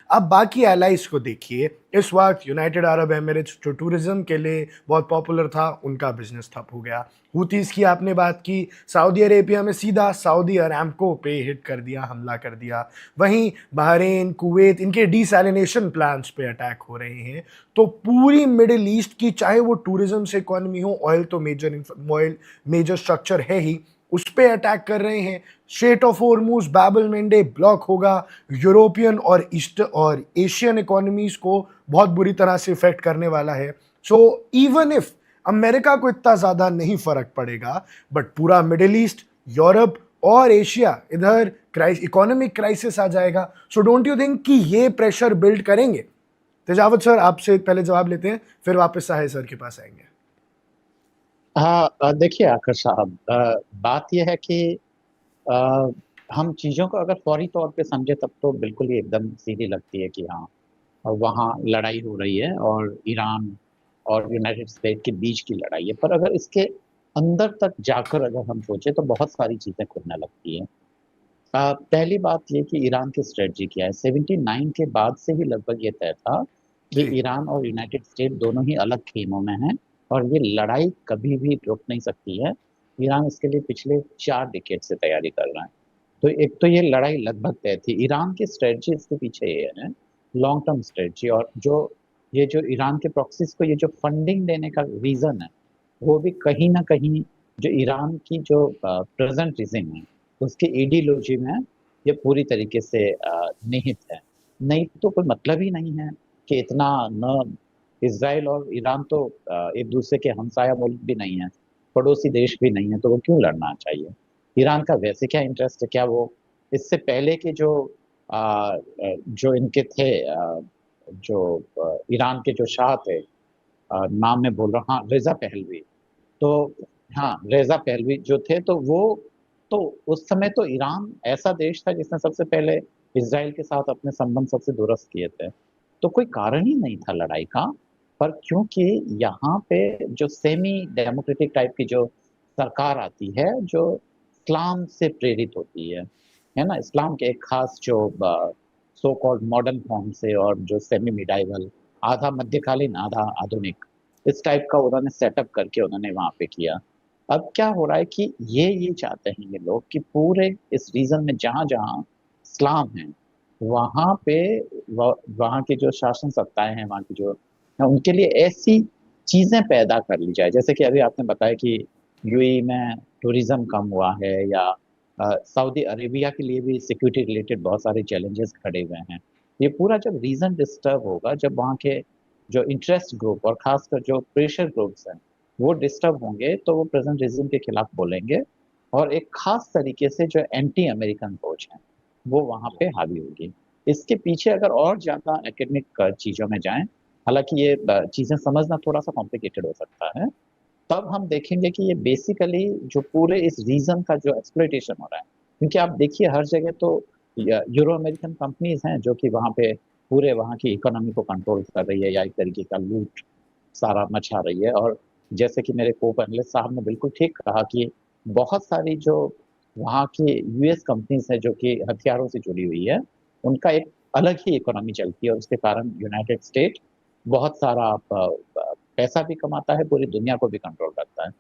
अब बाकी एलाइज को देखिए, इस वक्त यूनाइटेड अरब एमिरेट्स जो टूरिज्म के लिए बहुत पॉपुलर था, उनका बिजनेस ठप हो गया। हूतीस की आपने बात की, सऊदी अरेबिया में सीधा सऊदी अरामको पे हिट कर दिया, हमला कर दिया। वहीं बहरीन, कुवैत, इनके डिसैलिनेशन प्लान्स पे अटैक हो रहे हैं। तो पूरी मिडिल ईस्ट की, चाहे वो टूरिज्म से इकोनॉमी हो, ऑयल तो ऑयल मेजर स्ट्रक्चर है ही, उस पे अटैक कर रहे हैं। स्ट्रेट ऑफ हॉर्मुज, बैबल मेंडे ब्लॉक होगा। यूरोपियन और ईस्ट और एशियन इकोनॉमीज को बहुत बुरी तरह से इफेक्ट करने वाला है। सो इवन इफ अमेरिका को इतना ज्यादा नहीं फर्क पड़ेगा, बट पूरा मिडिल ईस्ट, यूरोप और एशिया, इधर इकोनॉमिक क्राइसिस आ जाएगा। सो डोंट यू थिंक कि ये प्रेशर बिल्ड करेंगे? तेजावत सर, आपसे पहले जवाब लेते हैं, फिर वापस साहे सर के पास आएंगे। हाँ, देखिए आकर साहब, बात यह है कि अ, हम चीजों को अगर फौरी तौर पे समझे तब तो बिल्कुल ही एकदम सीधी लगती है कि हाँ, वहाँ लड़ाई हो रही है और ईरान और यूनाइटेड स्टेट के बीच की लड़ाई है। पर अगर इसके अंदर तक जाकर अगर हम सोचे तो बहुत सारी चीजें खुलने लगती हैं। पहली बात ये कि ईरान की स्ट्रेटजी क्या है। 79 के बाद से ही लगभग ये तय था कि जी। ईरान और यूनाइटेड स्टेट दोनों ही अलग खेमों में हैं और ये लड़ाई कभी भी रुक नहीं सकती है। ईरान इसके लिए पिछले 4 डिकेड से तैयारी कर रहा है। तो एक तो ये लड़ाई लगभग तय थी। ईरान की स्ट्रेटजी इसके पीछे ये है, लॉन्ग टर्म स्ट्रेटजी। और जो ईरान के प्रॉक्सीज को ये जो फंडिंग देने का रीजन है, वो भी कहीं ना कहीं जो ईरान की जो प्रेजेंट रिजिम है उसके आइडियोलॉजी में ये पूरी तरीके से निहित है। नहीं तो कोई मतलब ही नहीं है कि इतना न इसराइल और ईरान तो एक दूसरे के हमसाया मुल्क भी नहीं है, पड़ोसी देश भी नहीं है, तो वो क्यों लड़ना चाहिए। ईरान का वैसे क्या इंटरेस्ट है, क्या वो इससे पहले के जो इनके थे, ईरान के जो शाह थे, नाम मैं बोल रहा हूँ, हाँ, रेजा पहलवी। तो हाँ, रेजा पहलवी जो थे, तो उस समय तो ईरान ऐसा देश था जिसने सबसे पहले इसराइल के साथ अपने संबंध सबसे दुरुस्त किए थे। तो कोई कारण ही नहीं था लड़ाई का। पर क्योंकि यहाँ पे जो सेमी डेमोक्रेटिक टाइप की जो सरकार आती है, जो इस्लाम से प्रेरित होती है ना, इस्लाम के एक खास जो सो कॉल्ड मॉडर्न फॉर्म से, और जो सेमी मिडाइवल, आधा मध्यकालीन आधा आधुनिक, इस टाइप का उन्होंने सेटअप करके उन्होंने वहां पे किया। अब क्या हो रहा है कि ये चाहते हैं ये लोग कि पूरे इस रीजन में जहां जहां इस्लाम है, वहां पे वहां की जो शासन सत्ताएं हैं, वहां की जो, उनके लिए ऐसी चीजें पैदा कर ली जाए। जैसे कि अभी आपने बताया कि यूएई में टूरिज्म कम हुआ है, या सऊदी अरेबिया के लिए भी सिक्योरिटी रिलेटेड बहुत सारे चैलेंजेस खड़े हुए हैं। ये पूरा जब रीजन डिस्टर्ब होगा, जब वहाँ के जो इंटरेस्ट ग्रुप और खासकर जो प्रेशर ग्रुप्स हैं वो डिस्टर्ब होंगे, तो वो प्रेजेंट रिजिम के खिलाफ बोलेंगे। और एक खास तरीके से जो एंटी अमेरिकन सोच है वो वहाँ पे हावी होगी। इसके पीछे अगर और ज्यादा एकेडमिक चीजों में जाएं, हालांकि ये चीजें समझना थोड़ा सा कॉम्प्लिकेटेड हो सकता है, तब हम देखेंगे कि ये बेसिकली जो पूरे इस रीजन का जो एक्सप्लॉइटेशन हो रहा है। क्योंकि आप देखिए हर जगह तो यूरो अमेरिकन कंपनीज हैं जो कि वहाँ पे पूरे वहाँ की इकोनॉमी को कंट्रोल कर रही है, या एक तरीके का लूट सारा मचा रही है। और जैसे कि मेरे को पैनलिस्ट साहब ने बिल्कुल ठीक कहा कि बहुत सारी जो वहाँ की यूएस कंपनीज है जो कि हथियारों से जुड़ी हुई है, उनका एक अलग ही इकोनॉमी चलती है, और उसके कारण यूनाइटेड स्टेट बहुत सारा पैसा भी कमाता है, पूरी दुनिया को भी कंट्रोल करता है।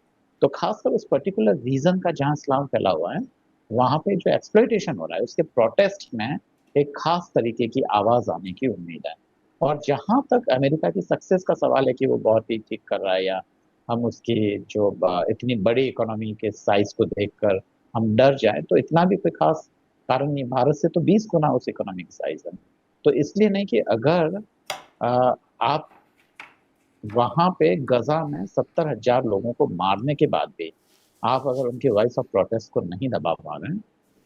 तो खासकर उस पर्टिकुलर रीजन का जहाँ इस्लाम फैला हुआ है, वहां पे जो एक्सप्लॉइटेशन हो रहा है उसके प्रोटेस्ट में एक खास तरीके की आवाज आने की उम्मीद है। और जहां तक अमेरिका की सक्सेस का सवाल है कि वो बहुत ही ठीक कर रहा है, या हम उसकी जो इतनी बड़ी इकोनॉमी के साइज को देखकर हम डर जाए, तो इतना भी कोई खास कारण नहीं। भारत से तो 20 गुना उस इकोनॉमिक साइज है। तो इसलिए नहीं कि अगर आप वहां पे गजा में 70,000 लोगों को मारने के बाद भी आप अगर उनकी वॉइस ऑफ प्रोटेस्ट को नहीं दबा पा रहे हैं,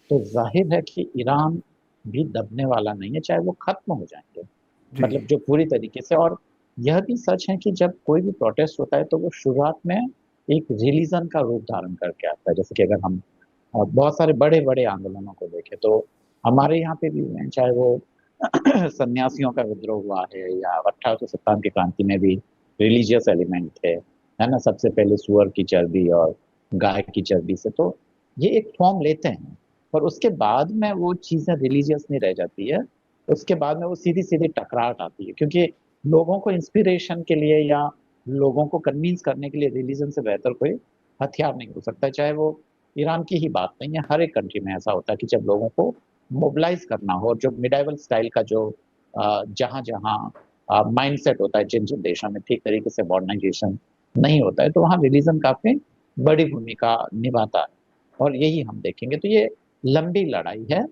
तो जाहिर है कि ईरान भी दबने वाला नहीं है, चाहे वो खत्म हो जाएंगे, जी। मतलब जो पूरी तरीके से। और यह भी सच है कि जब कोई भी प्रोटेस्ट होता है तो वो शुरुआत में एक रिलीजन का रूप धारण करके आता है। जैसे कि अगर हम बहुत सारे बड़े बड़े आंदोलनों को देखें तो हमारे यहाँ पे भी हुए हैं, चाहे वो सन्यासियों का विद्रोह हुआ है, या 1857 की क्रांति में भी रिलीजियस एलिमेंट थे, है ना, सबसे पहले सुअर की चर्बी और गाय की चर्बी से। तो ये एक फॉर्म लेते हैं, पर उसके बाद में वो चीजें रिलीजियस नहीं रह जाती है, उसके बाद में वो सीधी-सीधी टकराहट आती है, क्योंकि लोगों को इंस्पिरेशन के लिए या लोगों को कन्विंस करने के लिए रिलीजन से बेहतर कोई हथियार नहीं हो सकता। चाहे वो ईरान की ही बात नहीं है, हर एक कंट्री में ऐसा होता है कि जब लोगों को मोबिलाइज़ करना हो, और जो मिडाइवल स्टाइल का जो जहाँ-जहाँ माइंडसेट होता है जिन-जिन देशों में ठीक तरीके से मॉडर्नाइज़ेशन नहीं होता है, तो वहाँ रिलीजन काफ़ी बड़ी भूमिका निभाता है। और यही हम देखेंगे, तो ये लंबी लड़ाई है,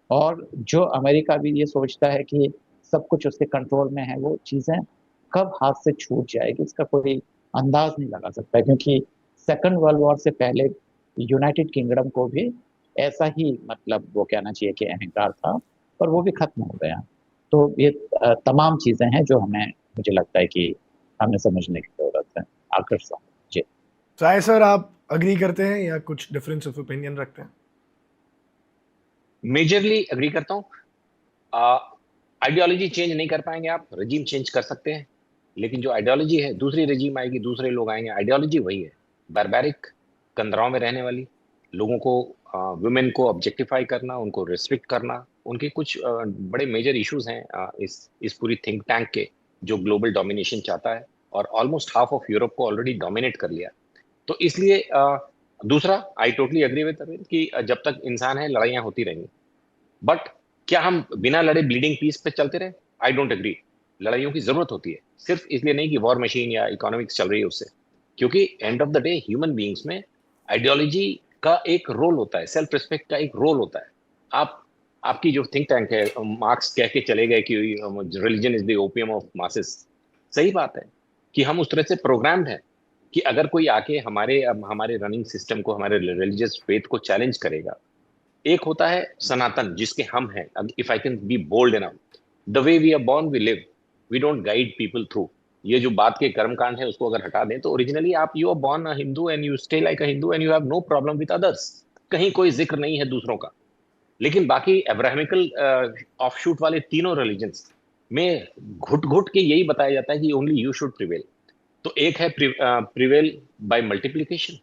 और जो अमेरिका भी ये सोचता है कि सब कुछ उसके कंट्रोल में है, वो चीज़ें कब हाथ से छूट जाएगी इसका कोई अंदाज़ नहीं लगा सकता है, क्योंकि सेकंड वर्ल्ड वॉर से पहले यूनाइटेड किंगडम को भी ऐसा ही, मतलब वो कहना चाहिए कि अहंकार था, पर वो भी खत्म हो गया। तो ये तमाम चीज़ें हैं जो हमें, मुझे लगता है कि हमें समझने की ज़रूरत है। आखिर साहब। जी। साय सर, आप अग्री करते हैं या कुछ डिफरेंस ऑफ ओपिनियन रखते हैं? मेजरली अग्री करता हूँ। आइडियोलॉजी चेंज नहीं कर पाएंगे आप, रजीम चेंज कर सकते हैं, लेकिन जो आइडियोलॉजी है, दूसरी रजीम आएगी, दूसरे लोग आएंगे, आइडियोलॉजी वही है। बारबैरिक, कंदराओं में रहने वाली, लोगों को, वुमेन को ऑब्जेक्टिफाई करना, उनको रिस्ट्रिक्ट करना, उनके कुछ बड़े मेजर इश्यूज हैं इस पूरी थिंक टैंक के, जो ग्लोबल डोमिनेशन चाहता है, और ऑलमोस्ट हाफ ऑफ यूरोप को ऑलरेडी डोमिनेट कर लिया। तो इसलिए दूसरा, I totally agree with Arvind कि जब तक इंसान है लड़ाइयाँ होती रहेंगी, बट क्या हम बिना लड़े ब्लीडिंग पीस पे चलते रहे? I don't agree. लड़ाइयों की जरूरत होती है, सिर्फ इसलिए नहीं कि वॉर मशीन या इकोनॉमिक्स चल रही है उससे, क्योंकि end of the day human beings में आइडियोलॉजी का एक रोल होता है, सेल्फ रिस्पेक्ट का एक रोल होता है। आप, आपकी जो थिंक टैंक है, मार्क्स कह के चले गए कि religion is the opium of masses. सही बात है कि हम उस तरह से प्रोग्राम्ड हैं कि अगर कोई आके हमारे रनिंग सिस्टम को, हमारे रिलीजियस फेथ को चैलेंज करेगा। एक होता है सनातन, जिसके हम हैं, if I can be bold enough, the way we are born we live, we don't guide people through. ये जो बात के कर्म कांड है उसको अगर हटा दें, तो ओरिजिनली आप, you are born a Hindu and you stay like a Hindu and you have no problem with others. कहीं कोई जिक्र नहीं है दूसरों का। लेकिन बाकी अब्राहमिकल ऑफशूट वाले तीनों रिलीजन्स में घुट घुट के यही बताया जाता है कि ओनली यू शुड प्रिवेल। तो एक है प्रिवेल बाय मल्टीप्लिकेशन,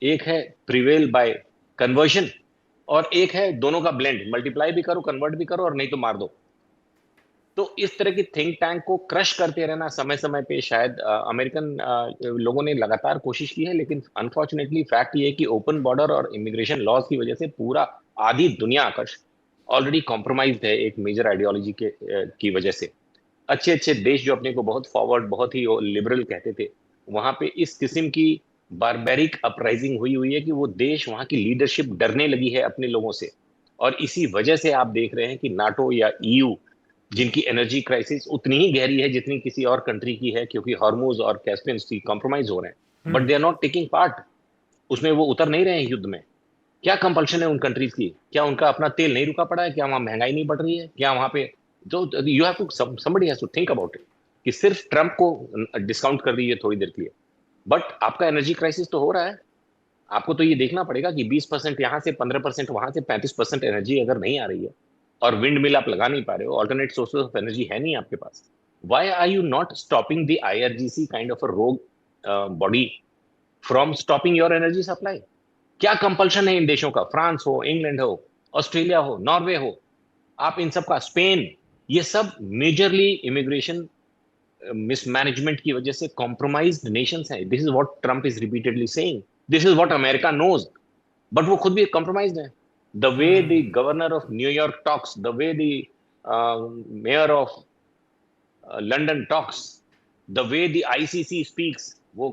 एक है प्रिवेल बाय कन्वर्जन, और एक है दोनों का ब्लेंड, मल्टीप्लाई भी करो, कन्वर्ट भी करो, और नहीं तो मार दो। तो इस तरह की थिंक टैंक को क्रश करते रहना समय समय पे, शायद अमेरिकन लोगों ने लगातार कोशिश की है, लेकिन अनफॉर्चुनेटली फैक्ट ये है कि ओपन बॉर्डर और इमिग्रेशन लॉज की वजह से पूरा आधी दुनिया आकर्ष ऑलरेडी कॉम्प्रोमाइज्ड है एक मेजर आइडियोलॉजी के की वजह से। अच्छे अच्छे देश जो अपने को बहुत फॉरवर्ड, बहुत ही लिबरल कहते थे, वहां पे इस किस्म की बारबेरिक अपराइजिंग हुई हुई है कि वो देश, वहां की लीडरशिप डरने लगी है अपने लोगों से। और इसी वजह से आप देख रहे हैं कि नाटो या ईयू, जिनकी एनर्जी क्राइसिस उतनी ही गहरी है जितनी किसी और कंट्री की है, क्योंकि हार्मोज और कैस्पियन सी कॉम्प्रोमाइज हो रहे हैं, but they are not taking part, उसमें वो उतर नहीं रहे हैं युद्ध में। क्या कंपल्शन है उन कंट्रीज की? क्या उनका अपना तेल नहीं रुका पड़ा है? क्या वहां महंगाई नहीं बढ़ रही है? क्या वहां पे, तो you have to, somebody has to think about it, कि सिर्फ ट्रंप को डिस्काउंट कर दीजिए थोड़ी देर के लिए, बट आपका एनर्जी क्राइसिस तो हो रहा है। आपको तो ये देखना पड़ेगा कि 20% यहाँ से, 15% वहां से, 35% एनर्जी अगर नहीं आ रही है, और विंड मिल आप लगा नहीं पा रहे हो, ऑल्टरनेट सोर्सेज ऑफ एनर्जी है नहीं आपके पास, why are you not stopping the IRGC kind of a rogue body from stopping your energy supply? क्या कंपल्शन है इन देशों का? फ्रांस हो, इंग्लैंड हो, ऑस्ट्रेलिया हो, नॉर्वे हो, आप इन सब का, स्पेन, ये सब मेजरली इमिग्रेशन मिसमैनेजमेंट की वजह से कॉम्प्रोमाइज्ड नेशंस हैं। This is what Trump is repeatedly saying, this is what America knows, but वो खुद भी कॉम्प्रोमाइज्ड है। The way the governor of New York talks, the way the mayor of London talks, the way the ICC speaks, वो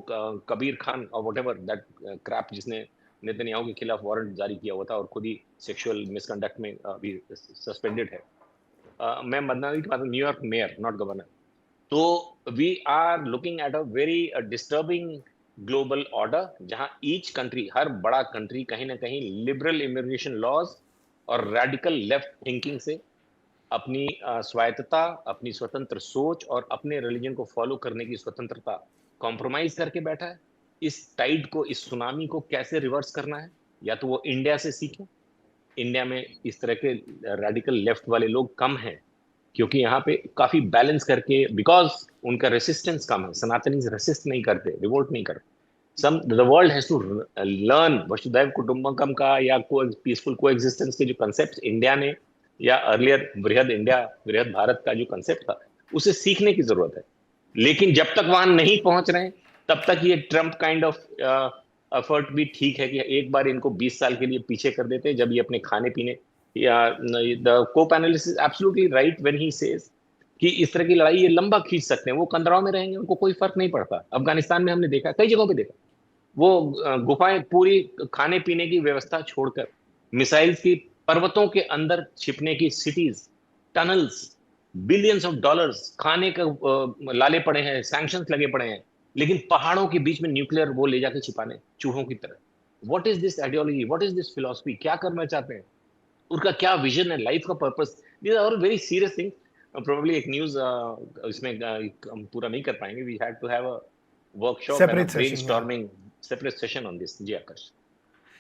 कबीर खान और whatever that crap, जिसने Netanyahu के खिलाफ warrant जारी किया हुआ था और खुद ही सेक्सुअल मिसकंडक्ट में अभी सस्पेंडेड है। मैं मदनानी की बात, न्यूयॉर्क मेयर, नॉट गवर्नर। तो we are looking at a very disturbing global order, जहां ईच कंट्री, हर बड़ा कंट्री कहीं ना कहीं लिबरल इमिग्रेशन लॉज और रेडिकल लेफ्ट थिंकिंग से अपनी स्वायत्तता, अपनी स्वतंत्र सोच और अपने रिलीजन को फॉलो करने की स्वतंत्रता कॉम्प्रोमाइज करके बैठा है। इस टाइड को, इस सुनामी को कैसे रिवर्स करना है, या तो वो इंडिया से सीखें। इंडिया में इस तरह के रेडिकल लेफ्ट वाले लोग कम हैं, क्योंकि यहाँ पे काफी बैलेंस करके, बिकॉज उनका रेसिस्टेंस कम है, सनातनीज रेसिस्ट नहीं करते, रिवोल्ट नहीं करते। Some the world has to learn वसुधैव कुटुंबकम का, या पीसफुल को एग्जिस्टेंस के जो कंसेप्ट इंडिया ने या अर्लियर बृहद इंडिया, बृहद भारत का जो कंसेप्ट था, उसे सीखने की जरूरत है। लेकिन जब तक वहां नहीं पहुंच रहे हैं, तब तक ये ट्रम्प काइंड ऑफ एफर्ट भी ठीक है कि एक बार इनको 20 साल के लिए पीछे कर देते हैं, जब ये अपने खाने पीने या द को panelist is absolutely right when he says कि इस तरह की लड़ाई ये लंबा खींच सकते हैं। वो कंदराव में रहेंगे, उनको कोई फर्क नहीं पड़ता। अफगानिस्तान में हमने देखा, कई जगहों पे देखा, वो गुफाएं पूरी खाने पीने की व्यवस्था छोड़कर मिसाइल्स की पर्वतों के अंदर छिपने की cities, tunnels, billions of dollars खाने का लाले पड़े हैं, सैंक्शंस लगे पड़े हैं, लेकिन पहाड़ों के बीच में न्यूक्लियर वो ले जाके छिपाने चूहों की तरह। What is this ideology, what is this philosophy, क्या करना चाहते हैं, उनका क्या विजन है, लाइफ का purpose? These are very serious thing. Probably एक न्यूज इसमें हम पूरा नहीं कर पाएंगे। We had to have a workshop and a separate session. Brainstorming separate session on this. जी आकाश।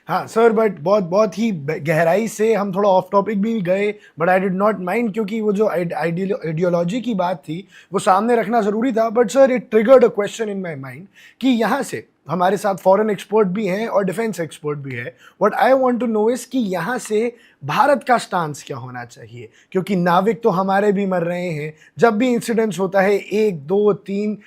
हाँ सर, बट बहुत बहुत ही गहराई से हम थोड़ा ऑफ टॉपिक भी गए, but I did not mind, क्योंकि वो जो आइडियोलॉजी की बात थी वो सामने रखना ज़रूरी था। But sir, it triggered a question in my mind कि यहाँ से हमारे साथ फॉरेन एक्सपोर्ट भी हैं और डिफेंस एक्सपोर्ट भी है। What I want to know is कि यहाँ से भारत का स्टांस क्या होना चाहिए, क्योंकि नाविक तो हमारे भी मर रहे हैं। जब भी इंसिडेंट्स होता है 1 2 3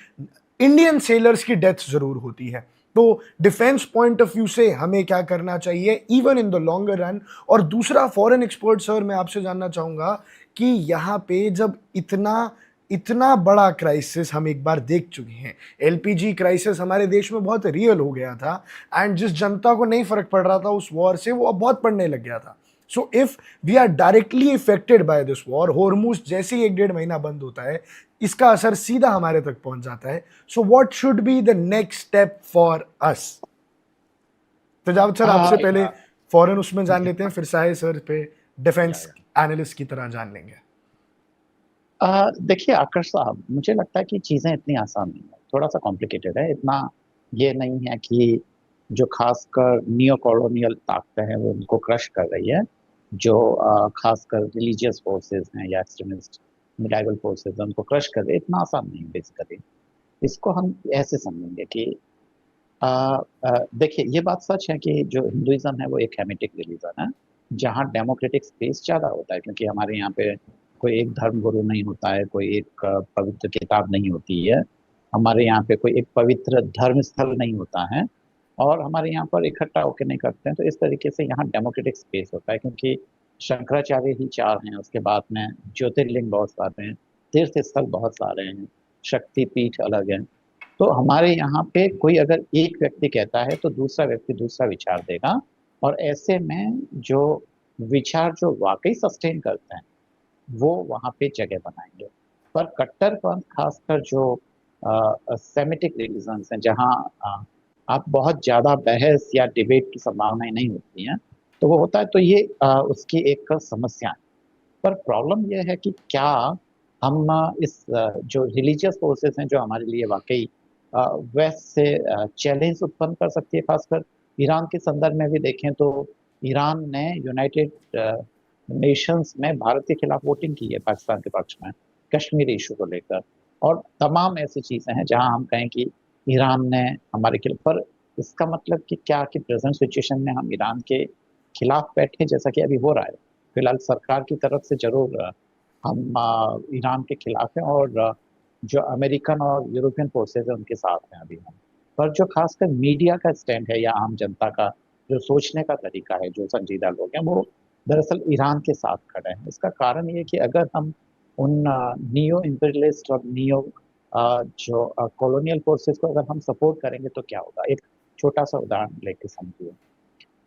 इंडियन सेलर्स की डेथ ज़रूर होती है। तो डिफेंस पॉइंट ऑफ व्यू से हमें क्या करना चाहिए even in the longer run? और दूसरा, फॉरेन एक्सपोर्ट सर, मैं आपसे जानना चाहूँगा कि यहाँ पे जब इतना इतना बड़ा क्राइसिस हम एक बार देख चुके हैं, एलपीजी क्राइसिस हमारे देश में बहुत रियल हो गया था, एंड जिस जनता को नहीं फर्क पड़ रहा था उस वॉर से, वो अब बहुत पड़ने लग गया था। So if we are directly affected by this war, Hormuz जैसे ही 1 डेढ़ महीना बंद होता है, इसका असर सीधा हमारे तक पहुंच जाता है। So what should be the next step for us? Tejawat sir, आपसे पहले फॉरेन उसमें जान लेते हैं, फिर साहे सर पे डिफेंस एनालिस्ट की तरह जान लेंगे। देखिए आकर्ष साहब, मुझे लगता है कि चीज़ें इतनी आसान नहीं है, थोड़ा सा कॉम्प्लिकेटेड है। इतना ये नहीं है कि जो खासकर नियो कॉलोनियल ताकतें हैं वो उनको क्रश कर रही है, जो खासकर रिलीजियस फोर्सेस हैं या एक्सट्रीमिस्ट मिलाइबल फोर्सेस हैं उनको क्रश कर रही है। इतना आसान नहीं है बेसिकली। इसको हम ऐसे समझेंगे कि देखिए, ये बात सच है कि जो हिंदुइज्म है वो एक हेमिटिक रिलीजन है, जहाँ डेमोक्रेटिक स्पेस ज़्यादा होता है, क्योंकि हमारे यहाँ पे कोई एक धर्म गुरु नहीं होता है, कोई एक पवित्र किताब नहीं होती है, हमारे यहाँ पे कोई एक पवित्र धर्म स्थल नहीं होता है, और हमारे यहाँ पर इकट्ठा होकर नहीं करते हैं। तो इस तरीके से यहाँ डेमोक्रेटिक स्पेस होता है, क्योंकि शंकराचार्य ही 4 हैं, उसके बाद में ज्योतिर्लिंग बहुत सारे हैं, तीर्थ स्थल बहुत सारे हैं, शक्तिपीठ अलग हैं। तो हमारे यहाँ पे कोई अगर एक व्यक्ति कहता है तो दूसरा व्यक्ति दूसरा विचार देगा, और ऐसे में जो विचार जो वाकई सस्टेन करते हैं वो वहाँ पे जगह बनाएंगे। पर कट्टरपंथ, खासकर जो सेमिटिक रिलीजन्स हैं, जहाँ आप बहुत ज़्यादा बहस या डिबेट की संभावनाएं नहीं होती हैं, तो वो होता है, तो ये उसकी एक समस्या है। पर प्रॉब्लम यह है कि क्या हम इस जो रिलीजियस फोर्सेस हैं जो हमारे लिए वाकई वेस्ट से चैलेंज उत्पन्न कर सकती है। खासकर ईरान के संदर्भ में भी देखें तो ईरान ने यूनाइटेड नेशंस में भारत के खिलाफ वोटिंग की है पाकिस्तान के पक्ष में, कश्मीर इशू को लेकर, और तमाम ऐसी चीज़ें हैं जहां हम कहें कि ईरान ने हमारे खिलाफ। पर इसका मतलब कि क्या कि प्रेजेंट सिचुएशन में हम ईरान के खिलाफ बैठे, जैसा कि अभी हो रहा है? फिलहाल सरकार की तरफ से जरूर हम ईरान के खिलाफ हैं, और जो अमेरिकन और यूरोपियन फोर्सेज है उनके साथ हैं अभी हम। पर जो खासकर मीडिया का स्टैंड है या आम जनता का जो सोचने का तरीका है, जो संजीदा लोग हैं, वो दरअसल ईरान के साथ खड़े हैं। इसका कारण ये कि अगर हम उन नियो इंपीरियलिस्ट और नियो जो कॉलोनियल फोर्सेस को अगर हम सपोर्ट करेंगे तो क्या होगा? एक छोटा सा उदाहरण लेके समझिए।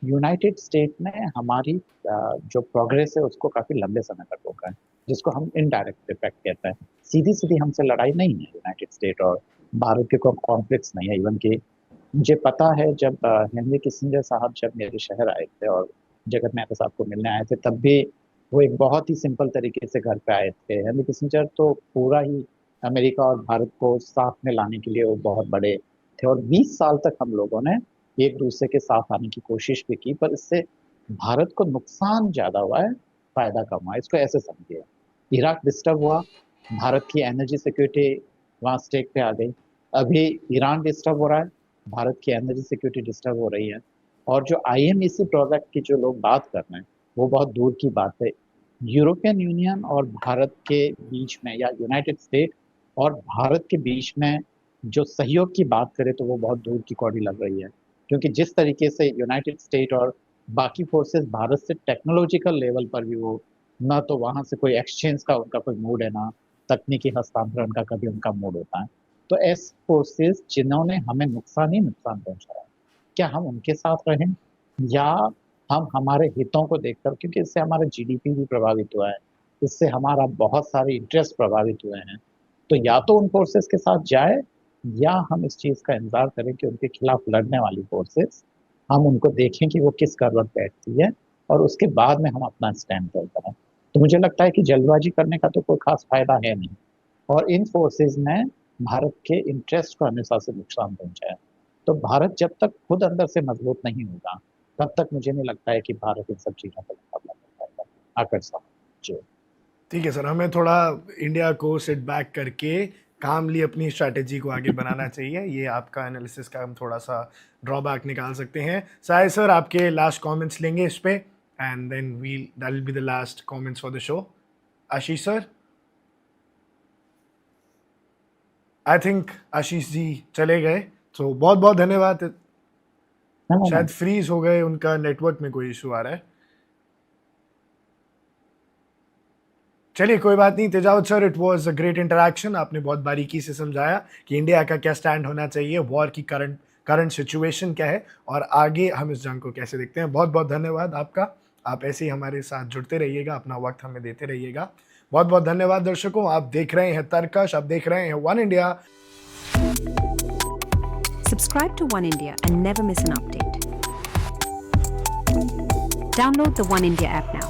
यूनाइटेड स्टेट ने हमारी जो प्रोग्रेस है उसको काफ़ी लंबे समय तक रोका है, जिसको हम इनडायरेक्ट इफेक्ट कहते हैं। सीधी सीधी हमसे लड़ाई नहीं है यूनाइटेड स्टेट और भारत के, कोई कॉन्फ्लिक्ट्स नहीं है। इवन कि मुझे पता है जब हेनरी किसिंजर साहब जब मेरे शहर आए थे और जगत महतो साहब को मिलने आए थे, तब भी वो एक बहुत ही सिंपल तरीके से घर पे आए थे। हेनरी किसिंजर तो पूरा ही अमेरिका और भारत को साथ में लाने के लिए वो बहुत बड़े थे, और 20 साल तक हम लोगों ने एक दूसरे के साथ आने की कोशिश भी की, पर इससे भारत को नुकसान ज्यादा हुआ है, फायदा कम हुआ है। इसको ऐसे समझिए, इराक डिस्टर्ब हुआ, भारत की एनर्जी सिक्योरिटी वहाँ स्टेक पे आ गई। अभी ईरान डिस्टर्ब हो रहा है, भारत की एनर्जी सिक्योरिटी डिस्टर्ब हो रही है। और जो आईएमईसी प्रोजेक्ट की जो लोग बात कर रहे हैं वो बहुत दूर की बात है। यूरोपियन यूनियन और भारत के बीच में या यूनाइटेड स्टेट और भारत के बीच में जो सहयोग की बात करें तो वो बहुत दूर की कौड़ी लग रही है, क्योंकि जिस तरीके से यूनाइटेड स्टेट और बाकी फोर्सेस भारत से टेक्नोलॉजिकल लेवल पर भी वो, ना तो वहाँ से कोई एक्सचेंज का उनका कोई मूड है, ना तकनीकी हस्तांतरण का कभी उनका मूड होता है। तो ऐसे फोर्सेस जिन्होंने हमें नुकसान ही नुकसान पहुंचाया, क्या हम उनके साथ रहें या हम हमारे हितों को देखकर, क्योंकि इससे हमारा जीडीपी भी प्रभावित हुआ है, इससे हमारा बहुत सारे इंटरेस्ट प्रभावित हुए हैं, तो या तो उन फोर्सेस के साथ जाए या हम इस चीज का इंतजार करें कि उनके खिलाफ लड़ने वाली फोर्सेस, हम उनको देखें कि वो किस करवट बैठती है और उसके बाद में हम अपना स्टैंड तय करें। तो मुझे लगता है कि जल्दबाजी करने का तो कोई खास फायदा है नहीं, और इन फोर्सेस ने भारत के इंटरेस्ट को हमेशा से नुकसान पहुंचाया। तो भारत जब तक खुद अंदर से मजबूत नहीं होगा तब तक मुझे नहीं लगता है कि भारत इन सब चीजों का मुकाबला कर पाएगा। आकर्षण जी। ठीक है सर, हमें थोड़ा इंडिया को सिट बैक करके कामली अपनी स्ट्रैटेजी को आगे बनाना चाहिए। ये आपका एनालिसिस का हम थोड़ा सा ड्रॉबैक निकाल सकते हैं। साय सर, आपके लास्ट कमेंट्स लेंगे इस पे, and then that will be the last comments for the show. Ashish sir, I think Ashish ji चले गए, तो बहुत बहुत धन्यवाद। शायद फ्रीज हो गए, उनका नेटवर्क में कोई इशू आ रहा है। चलिए कोई बात नहीं Tejawat sir, it was a great interaction. आपने बहुत बारीकी से समझाया कि इंडिया का क्या स्टैंड होना चाहिए, वॉर की करंट सिचुएशन क्या है और आगे हम इस जंग को कैसे देखते हैं। बहुत बहुत धन्यवाद आपका। आप ऐसे ही हमारे साथ जुड़ते रहिएगा, अपना वक्त हमें देते रहिएगा। बहुत बहुत धन्यवाद दर्शकों। आप देख रहे हैं तर्कश, आप देख रहे हैं one India. Subscribe to One India and never miss an update. Download the One India app now.